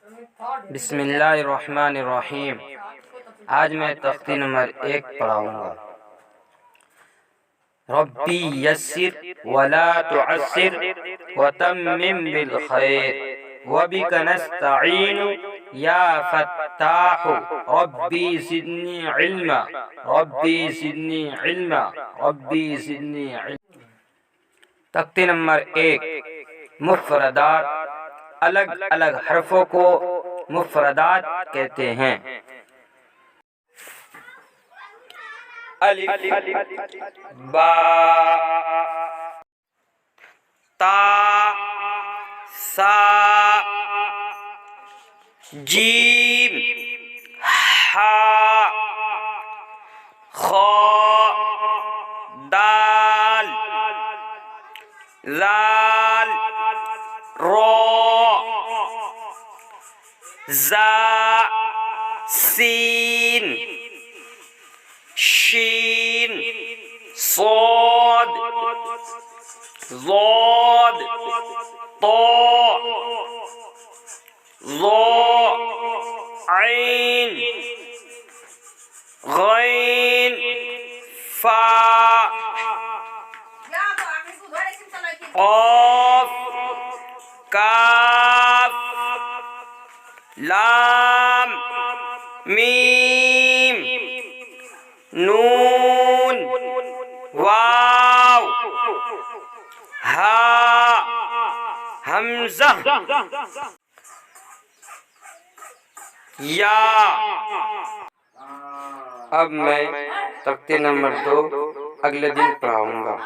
बिस्मिल्लाहिर्रहमानिर्रहीम। आज मैं तख्ती नंबर 1 पढ़ाऊँगा। रब्बी यस्सिर वला तुअस्सिर वतम्मिम बिल खैर वबिका नस्तईनु या फत्ताहु रब्बी ज़िदनी इल्मा रब्बी ज़िदनी इल्मा रब्बी ज़िदनी इल्मा। तख्ती नंबर 1 मुफ़रदात। अलग अलग हरफों को मुफ़रदात कहते हैं। अलिफ, बा, ता, सा, जीम, हा, खा, दाल, लाल, रो, जा, सीन, शीन, सोद, ज़ोद, तो, ज़ो, ऐन, गैन, फा, क़ाफ, काफ, लाम, मीम, नून, वाव, हा, हमज़ा, या। अब मैं तख्ती नंबर 2 अगले दिन पढ़ाऊँगा।